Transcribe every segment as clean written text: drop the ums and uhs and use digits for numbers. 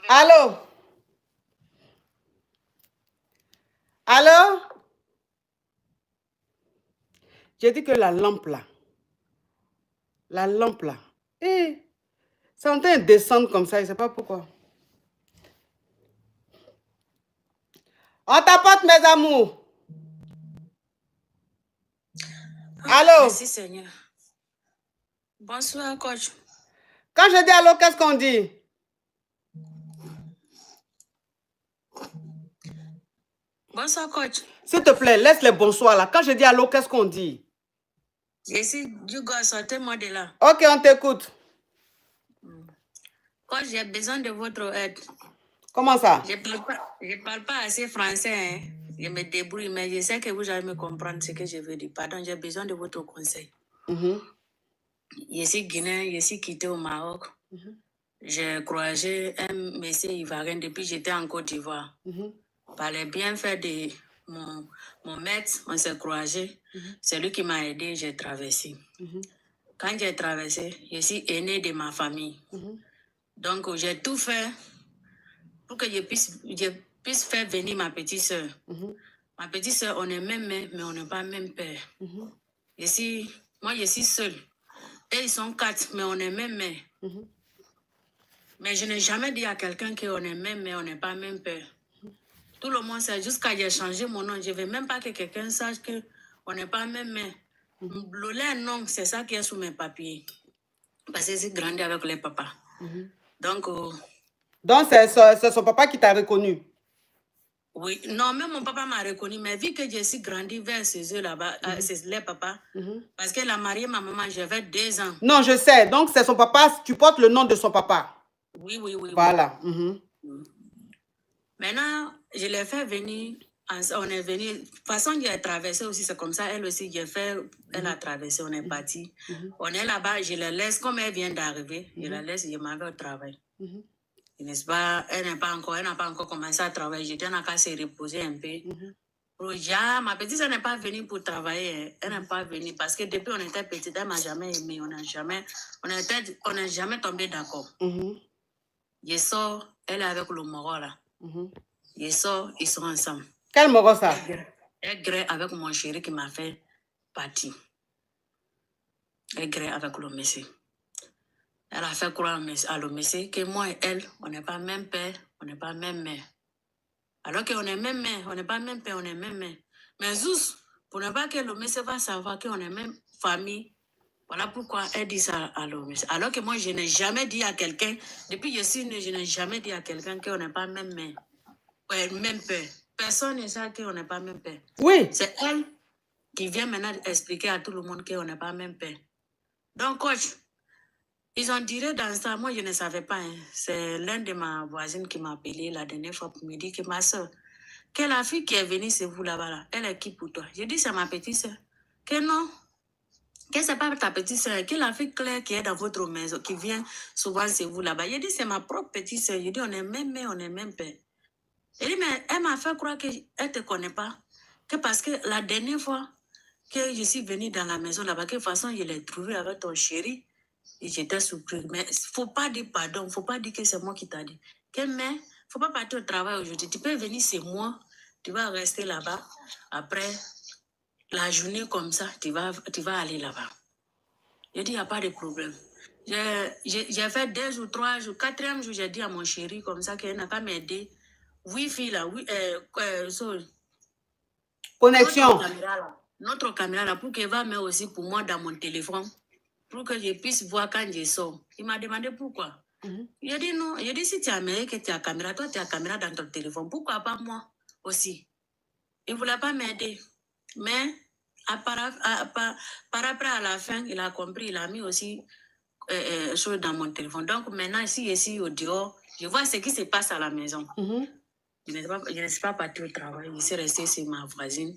Allô? Allô? J'ai dit que la lampe là, c'est en train de descendre comme ça, je ne sais pas pourquoi. On t'apporte mes amours. Allô? Merci Seigneur. Bonsoir, coach. Quand je dis allô, qu'est-ce qu'on dit? Bonsoir, coach. S'il te plaît, laisse les bonsoirs là. Quand je dis allô, qu'est-ce qu'on dit? Ici, du gars, sortez-moi de là. Ok, on t'écoute. Coach, j'ai besoin de votre aide. Comment ça? Je parle pas assez français. Hein. Je me débrouille, mais je sais que vous allez me comprendre ce que je veux dire. Pardon, j'ai besoin de votre conseil. Je suis guinéen, je suis quitté au Maroc. J'ai croisé un monsieur ivoirien depuis que j'étais en Côte d'Ivoire. Par les bienfaits de mon maître, on s'est croisé. C'est lui qui m'a aidé, j'ai traversé. Quand j'ai traversé, je suis aîné de ma famille. Donc, j'ai tout fait pour que je puisse faire venir ma petite soeur. Ma petite soeur, on est même mère, mais on n'est pas même père. Moi, je suis seule. Et ils sont 4, mais on est même mère. Mais je n'ai jamais dit à quelqu'un qu'on est même mère, on n'est pas même père. Tout le monde sait, jusqu'à j'ai changé mon nom. Je ne veux même pas que quelqu'un sache qu'on n'est pas même mère. Le nom, c'est ça qui est sous mes papiers. Parce que j'ai grandi avec les papas. Donc, c'est son papa qui t'a reconnu? Oui, non, même mon papa m'a reconnu, mais vu que je suis grandi vers ces eux là-bas, c'est les papas, parce qu'elle a marié ma maman, j'avais 2 ans. Non, je sais. Donc, c'est son papa, tu portes le nom de son papa. Oui, oui, oui. Voilà. Maintenant, je l'ai fait venir, on est venu, de toute façon, il a traversé aussi, c'est comme ça, elle aussi, elle a traversé, on est parti. On est là-bas, je la laisse, comme elle vient d'arriver, je la laisse, je m'en vais au travail. N'est-ce pas, elle n'a pas encore commencé à travailler, je tiens à qu'à se reposer un peu. Ma petite, elle n'est pas venue pour travailler, elle n'est pas venue, parce que depuis on était petite, elle ne m'a jamais aimé, on n'est jamais tombé d'accord. Je sors, elle est avec le Moro là. Je sors, ils sont ensemble. Quel Moro ça? Elle grée avec mon chéri qui m'a fait partie. Elle grée avec le monsieur. Elle a fait croire à le monsieur que moi et elle, on n'est pas même père, on n'est pas même mère. Alors qu'on est même mère, on n'est pas même père, on est même mère. Mais juste, pour ne pas que le monsieur va savoir qu'on est même famille, voilà pourquoi elle dit ça à le monsieur. Alors que moi, je n'ai jamais dit à quelqu'un, depuis que je suis née, je n'ai jamais dit à quelqu'un qu'on n'est pas même mère, même père. Personne ne sait qu'on n'est pas même père. Oui. C'est elle qui vient maintenant expliquer à tout le monde qu'on n'est pas même père. Donc, coach, ils ont tiré dans ça. Moi, je ne savais pas. Hein. C'est l'un de ma voisine qui m'a appelé la dernière fois pour me dire que ma soeur, que la fille qui est venue chez vous là-bas, là, elle est qui pour toi? Je dis, c'est ma petite soeur. Que non, que c'est pas ta petite soeur, que la fille Claire qui est dans votre maison, qui vient souvent chez vous là-bas. Je dis, c'est ma propre petite soeur. Je dis, on est même mère, on est même père. Je dis, mais elle m'a fait croire qu'elle ne te connaît pas. Que parce que la dernière fois que je suis venue dans la maison là-bas, que de toute façon, je l'ai trouvée avec ton chéri. Et j'étais surprise. Mais il ne faut pas dire pardon. Il ne faut pas dire que c'est moi qui t'a dit. Mais il ne faut pas partir au travail aujourd'hui. Tu peux venir chez moi. Tu vas rester là-bas. Après, la journée comme ça, tu vas aller là-bas. Je dis, il n'y a pas de problème. J'ai fait 2 ou 3 jours. 4e jour, j'ai dit à mon chéri comme ça qu'il n'a qu'à m'aider. Wi-Fi là. Connexion. Notre caméra là, pour qu'elle va mettre aussi pour moi dans mon téléphone. Pour que je puisse voir quand je sors. Il m'a demandé pourquoi. Il a dit non. Il a dit si tu as que tu as caméra, toi tu as caméra dans ton téléphone. Pourquoi pas moi aussi? Il ne voulait pas m'aider. Mais par après à la fin, il a compris. Il a mis aussi chose dans mon téléphone. Donc maintenant, si je suis au dehors, je vois ce qui se passe à la maison. Je ne suis pas partie au travail. Je suis restée chez ma voisine.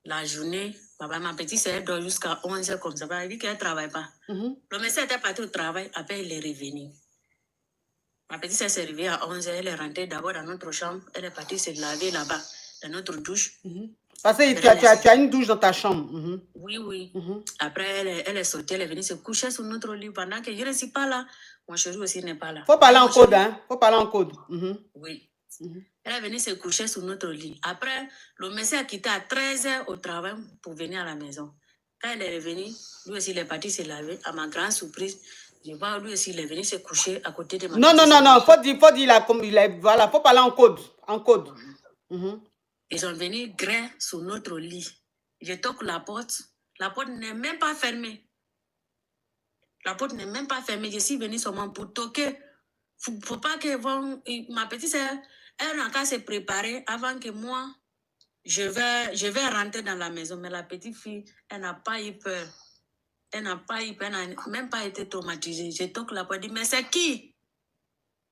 La journée, ma petite sœur dort jusqu'à 11h comme ça. Elle dit qu'elle ne travaille pas. Le monsieur était parti au travail, après il est revenu. Ma petite sœur s'est réveillée à 11h, elle est rentrée d'abord dans notre chambre, elle est partie se laver là-bas, dans notre douche. Parce que tu as une douche dans ta chambre. Oui, oui. Après, elle est sortie, elle est venue se coucher sur notre lit pendant que je ne suis pas là Mon chéri aussi n'est pas là. Faut parler en code, hein. Faut parler en code. Oui. Elle est venue se coucher sur notre lit. Après, le monsieur a quitté à 13h au travail pour venir à la maison. Quand elle est revenue, lui aussi, il est parti se laver. À ma grande surprise, je vois lui aussi, il est venu se coucher à côté de ma Non. Faut dire là, comme il est. Voilà, faut parler en code. En code. Ils sont venus grain sur notre lit. Je toque la porte. La porte n'est même pas fermée. La porte n'est même pas fermée. Je suis venue seulement pour toquer. Faut pas que ma petite sœur, elle n'a qu'à se préparer avant que moi, je vais rentrer dans la maison. Mais la petite fille, elle n'a pas eu peur. Elle n'a pas eu peur. Elle n'a même pas été traumatisée. Je toque la porte. Je dis, mais c'est qui?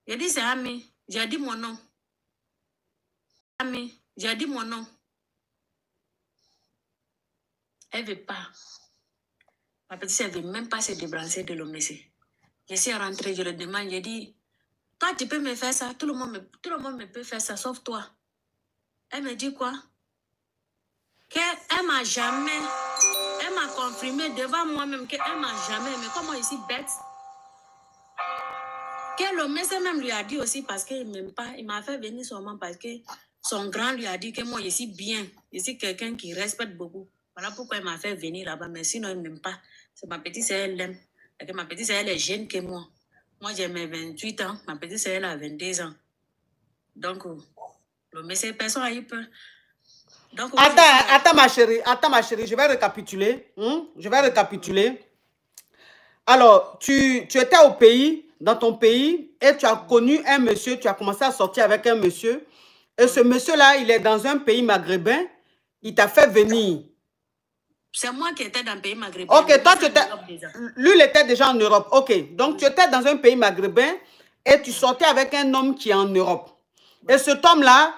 J'ai dit, c'est Ami. J'ai dit mon nom. Ami. J'ai dit mon nom. Elle ne veut pas. Ma petite sœur ne veut même pas se débrancher de l'homme. Je suis rentrée, je le demande, j'ai dit, toi, tu peux me faire ça, tout le monde me peut faire ça, sauf toi. Elle me dit quoi? Qu'elle m'a jamais, elle m'a confirmé devant moi-même qu'elle m'a jamais, mais comment je suis bête? Que le médecin même lui a dit aussi parce qu'il m'aime pas, il m'a fait venir seulement parce que son grand lui a dit que moi, je suis bien, je suis quelqu'un qui respecte beaucoup. Voilà pourquoi il m'a fait venir là-bas, mais sinon, il ne m'aime pas. C'est ma petite sœur, elle l'aime. Ma petite sœur, elle est jeune que moi. Moi, j'ai mes 28 ans. Ma petite sœur, elle a 22 ans. Donc, le monsieur, personne n'a eu peur. Donc, attends, ma chérie. Je vais récapituler. Je vais récapituler. Alors, tu étais au pays, dans ton pays, et tu as connu un monsieur, tu as commencé à sortir avec un monsieur. Et ce monsieur-là, il est dans un pays maghrébin. Il t'a fait venir. C'est moi qui étais dans un pays maghrébin. Ok, toi, tu étais... Lui, il était déjà en Europe. Ok, donc tu étais dans un pays maghrébin et tu sortais avec un homme qui est en Europe. Et cet homme-là,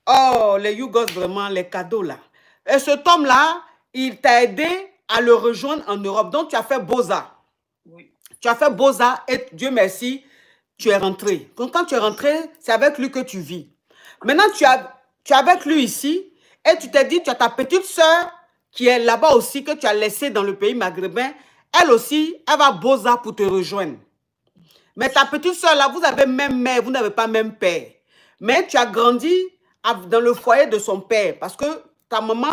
oh, les Yougos, vraiment, les cadeaux là. Et cet homme-là, il t'a aidé à le rejoindre en Europe. Donc, tu as fait Beaux-Arts. Oui. Tu as fait Beaux-Arts et Dieu merci, tu es rentré. Donc, quand tu es rentré, c'est avec lui que tu vis. Maintenant, tu es avec lui ici et tu t'es dit, tu as ta petite soeur qui est là-bas aussi, que tu as laissée dans le pays maghrébin. Elle aussi, elle va Beaux-Arts pour te rejoindre. Mais ta petite soeur là, vous avez même mère, vous n'avez pas même père. Mais tu as grandi dans le foyer de son père parce que ta maman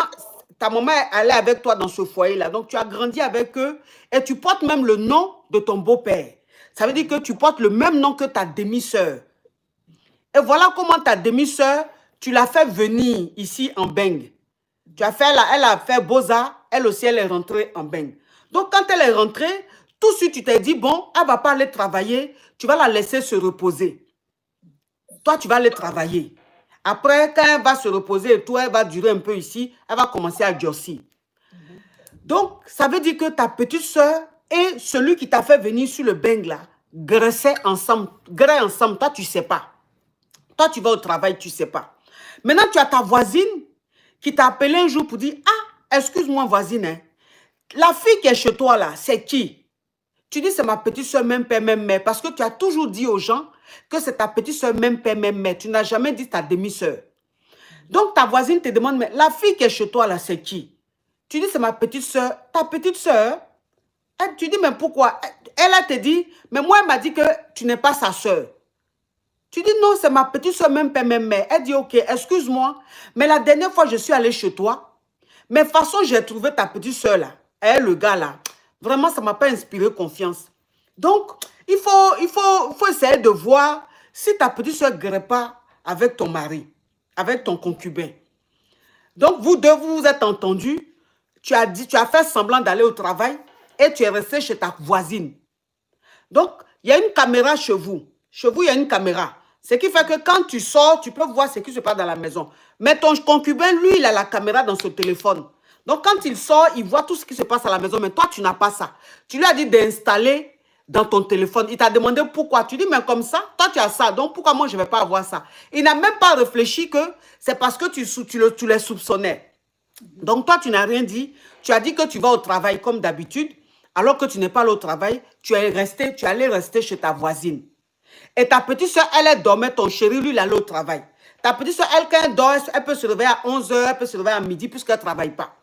elle est avec toi dans ce foyer-là. Donc, tu as grandi avec eux et tu portes même le nom de ton beau-père. Ça veut dire que tu portes le même nom que ta demi-sœur. Et voilà comment ta demi-sœur, tu l'as fait venir ici en Beng. Elle a fait Beaux-Arts, elle aussi, elle est rentrée en Beng. Donc, quand elle est rentrée, tout de suite, tu t'es dit, bon, elle ne va pas aller travailler, tu vas la laisser se reposer. Toi, tu vas aller travailler. Après, quand elle va se reposer et tout, elle va durer un peu ici, elle va commencer à durcir. Donc, ça veut dire que ta petite soeur et celui qui t'a fait venir sur le Beng là, graissaient ensemble. Toi, tu ne sais pas. Toi, tu vas au travail, tu ne sais pas. Maintenant, tu as ta voisine qui t'a appelé un jour pour dire, ah, excuse-moi voisine, hein, la fille qui est chez toi là, c'est qui? Tu dis, c'est ma petite soeur, même père, même mère. Parce que tu as toujours dit aux gens que c'est ta petite soeur, même père, même mère. Tu n'as jamais dit ta demi-soeur. Donc, ta voisine te demande, mais la fille qui est chez toi là, c'est qui? Tu dis, c'est ma petite soeur. Ta petite soeur? Tu dis, mais pourquoi? Elle a te dit, mais moi, elle m'a dit que tu n'es pas sa soeur. Tu dis, non, c'est ma petite soeur, même père, même mère. Elle dit, ok, excuse-moi, mais la dernière fois, je suis allée chez toi. Mais de toute façon, j'ai trouvé ta petite soeur là. Et le gars là, vraiment, ça ne m'a pas inspiré confiance. Donc, il faut essayer de voir si ta petite soeur ne guérit pas avec ton mari, avec ton concubin. Donc, vous deux, vous vous êtes entendus. Tu as fait semblant d'aller au travail et tu es resté chez ta voisine. Donc, il y a une caméra chez vous. Chez vous, il y a une caméra. Ce qui fait que quand tu sors, tu peux voir ce qui se passe dans la maison. Mais ton concubin, lui, il a la caméra dans son téléphone. Donc, quand il sort, il voit tout ce qui se passe à la maison. Mais toi, tu n'as pas ça. Tu lui as dit d'installer dans ton téléphone. Il t'a demandé pourquoi. Tu dis, mais comme ça, toi, tu as ça. Donc, pourquoi moi, je ne vais pas avoir ça? Il n'a même pas réfléchi que c'est parce que tu les soupçonnais. Donc, toi, tu n'as rien dit. Tu as dit que tu vas au travail comme d'habitude. Alors que tu n'es pas allé au travail, tu allais rester chez ta voisine. Et ta petite soeur, elle dormait, ton chéri, lui, il allait au travail. Ta petite soeur, quand elle dort, elle peut se réveiller à 11h, elle peut se réveiller à midi puisqu'elle ne travaille pas.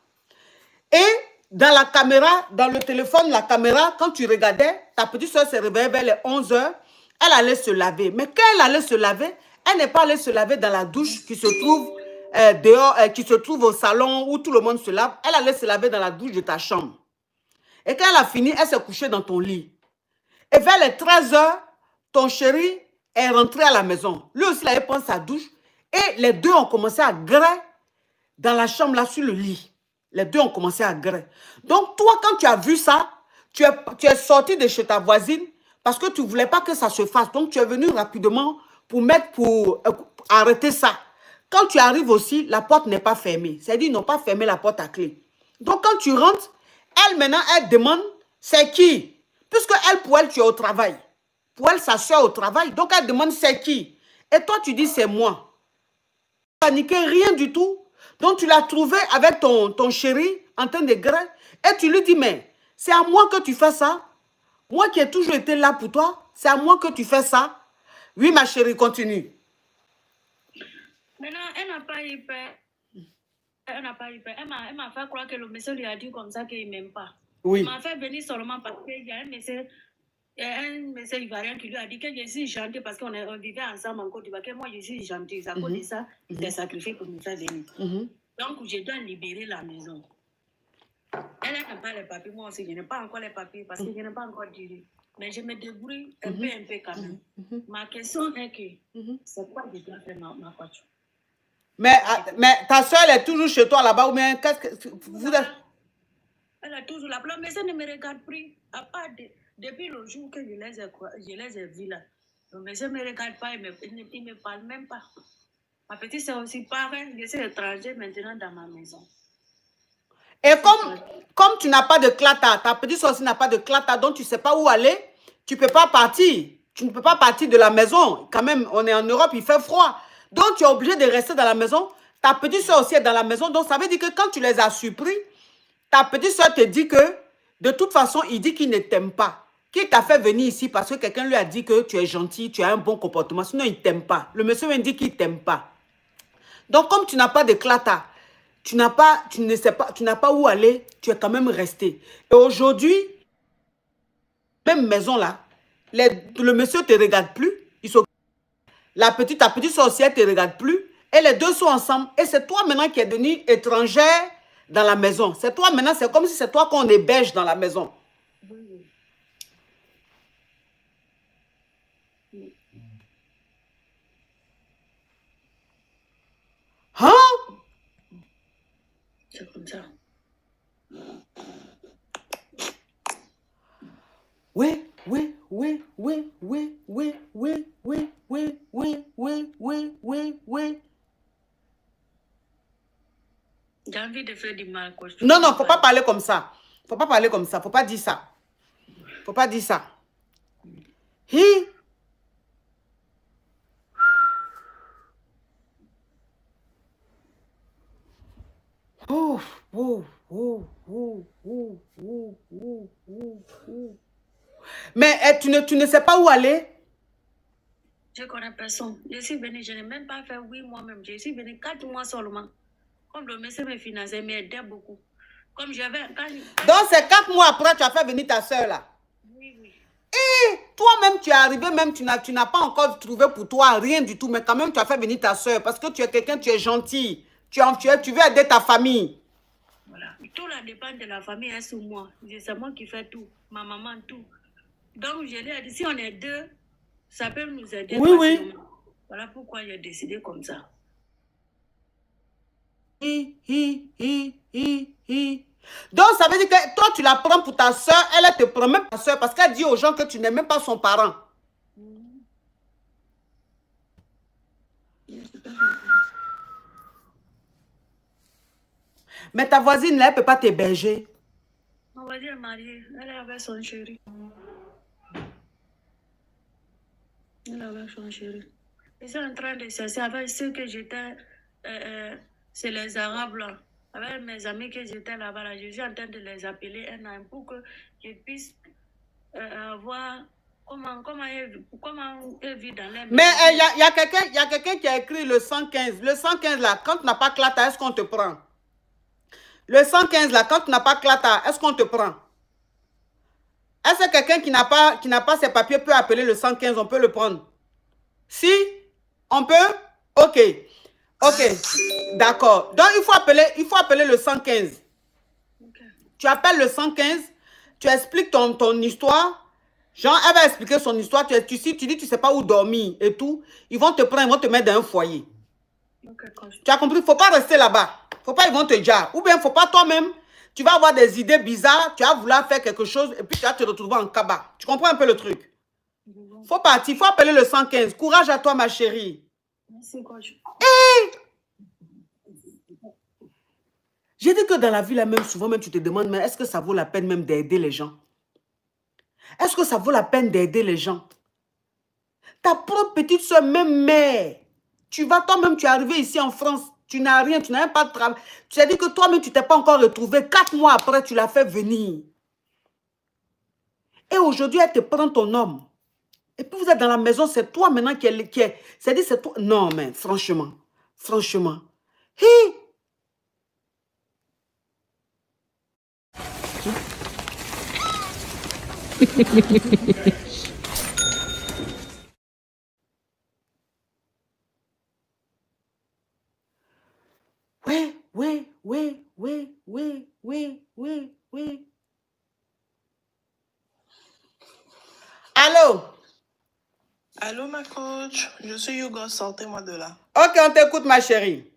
Et dans la caméra, dans le téléphone, la caméra, quand tu regardais, ta petite soeur s'est réveillée vers les 11 h, elle allait se laver. Mais quand elle allait se laver, elle n'est pas allée se laver dans la douche qui se trouve dehors, qui se trouve au salon où tout le monde se lave. Elle allait se laver dans la douche de ta chambre. Et quand elle a fini, elle s'est couchée dans ton lit. Et vers les 13 h, ton chéri est rentré à la maison. Lui aussi, il avait pris sa douche. Et les deux ont commencé à grêler dans la chambre, là, sur le lit. Les deux ont commencé à grêler. Donc, toi, quand tu as vu ça, tu es sorti de chez ta voisine parce que tu ne voulais pas que ça se fasse. Donc, tu es venu rapidement pour arrêter ça. Quand tu arrives aussi, la porte n'est pas fermée. C'est-à-dire, ils n'ont pas fermé la porte à clé. Donc, quand tu rentres, elle, maintenant, elle demande, c'est qui? Puisque elle, pour elle, tu es au travail. Pour elle, sa soeur au travail. Donc, elle demande, c'est qui? Et toi, tu dis, c'est moi. Paniquer, rien du tout. Donc, tu l'as trouvé avec ton chéri en train de grêler. Et tu lui dis, mais c'est à moi que tu fais ça? Moi qui ai toujours été là pour toi, c'est à moi que tu fais ça? Oui, ma chérie, continue. Maintenant, elle n'a pas eu peur. Elle n'a pas eu peur. Elle m'a fait croire que le monsieur lui a dit comme ça qu'il ne m'aime pas. Oui. Elle m'a fait venir seulement parce qu'il y a un monsieur ivoirien qui lui a dit que je suis gentille parce qu'on vivait ensemble en Côte d'Ivoire, que moi je suis gentille. À cause de ça, il s'est sacrifié pour me faire venir. Donc, je dois libérer la maison. Elle n'a pas les papiers, moi aussi, je n'ai pas encore les papiers parce que je n'ai pas encore dit. Mais je me débrouille un peu quand même. Ma question est que c'est quoi je dois faire ma voiture? Mais ta soeur, elle est toujours chez toi là-bas ou bien qu'est-ce que vous êtes... Elle est toujours là. Mais ça ne me regarde plus. À part depuis le jour que je les ai vus là. Le monsieur ne me regarde pas, il ne me parle même pas. Ma petite c'est aussi pareil. Je suis étranger maintenant dans ma maison. Et comme tu n'as pas de clata, ta petite soeur aussi n'a pas de clata, donc tu ne sais pas où aller, tu ne peux pas partir. Tu ne peux pas partir de la maison. Quand même, on est en Europe, il fait froid. Donc, tu es obligé de rester dans la maison. Ta petite soeur aussi est dans la maison. Donc, ça veut dire que quand tu les as surpris, ta petite soeur te dit que, de toute façon, il dit qu'il ne t'aime pas. Qu'il t'a fait venir ici parce que quelqu'un lui a dit que tu es gentil, tu as un bon comportement. Sinon, il ne t'aime pas. Le monsieur me dit qu'il ne t'aime pas. Donc, comme tu n'as pas de clata, tu n'as pas où aller, tu es quand même resté. Et aujourd'hui, même maison là, le monsieur ne te regarde plus. Ta petite sorcière ne te regarde plus. Et les deux sont ensemble. Et c'est toi maintenant qui es devenue étrangère dans la maison. C'est toi maintenant, c'est comme si c'est toi qu'on héberge dans la maison. Hein? C'est comme ça. Oui. J'ai envie de faire du mal. Non, faut pas parler comme ça. Faut pas parler comme ça. Faut pas dire ça. Faut pas dire ça. Mais tu ne sais pas où aller? Je connais personne. Je suis venue, je n'ai même pas fait oui moi-même. Je suis venue 4 mois seulement. Comme le monsieur me finançait, m'aidait beaucoup. Comme j'avais... Donc, c'est 4 mois après, tu as fait venir ta soeur là? Oui. Et toi-même, tu es arrivé, même tu n'as pas encore trouvé pour toi rien du tout, mais quand même, tu as fait venir ta soeur parce que tu es quelqu'un, tu es gentil. Tu veux aider ta famille. Voilà. Tout la dépend de la famille est sur moi. C'est moi qui fais tout. Ma maman, tout. Donc, je lui ai dit, si on est deux, ça peut nous aider. Oui. Voilà pourquoi j'ai décidé comme ça. Donc, ça veut dire que toi, tu la prends pour ta soeur, elle te prend même ta soeur parce qu'elle dit aux gens que tu n'es même pas son parent. Mais ta voisine, là, elle ne peut pas t'héberger. Ma voisine est mariée, elle est avec son chéri. Elle est avec son chéri. Ils sont en train de chercher avec ceux que j'étais, c'est les Arabes là. Avec mes amis que j'étais là-bas, là, je suis en train de les appeler un an pour que je puisse voir comment eux vivent dans les... Mais il y a quelqu'un qui a écrit le 115. Le 115 là, quand tu n'as pas clata, est-ce qu'on te prend? Le 115, là, quand tu n'as pas Clata, est-ce qu'on te prend? Est-ce que quelqu'un qui n'a pas ses papiers peut appeler le 115? On peut le prendre? Si? On peut? Ok. Ok. D'accord. Donc, il faut appeler le 115. Okay. Tu appelles le 115, tu expliques ton histoire. Genre, elle va expliquer son histoire. Tu dis, tu ne sais pas où dormir et tout. Ils vont te prendre, ils vont te mettre dans un foyer. Okay, tu as compris? Il ne faut pas rester là-bas. Il ne faut pas, ils vont te dire. Ou bien, il ne faut pas toi-même. Tu vas avoir des idées bizarres. Tu vas vouloir faire quelque chose et puis tu vas te retrouver en cabas. Tu comprends un peu le truc? Il faut partir. Il faut appeler le 115. Courage à toi, ma chérie. Merci, coach. Hey! J'ai dit que dans la vie, là, même souvent, même tu te demandes, mais est-ce que ça vaut la peine même d'aider les gens? Est-ce que ça vaut la peine d'aider les gens? Ta propre petite soeur, même mère, tu vas toi-même, tu es arrivé ici en France, tu n'as rien, tu n'as même pas de travail. Tu as dit que toi-même, tu ne t'es pas encore retrouvé. 4 mois après, tu l'as fait venir. Et aujourd'hui, elle te prend ton homme. Et puis vous êtes dans la maison, c'est toi maintenant qui est. C'est-à-dire, c'est toi. Non, mais franchement, franchement. Hi! Oui. Allô? Allô, ma coach. Je suis Hugo. Sortez-moi de là. Ok, on t'écoute, ma chérie.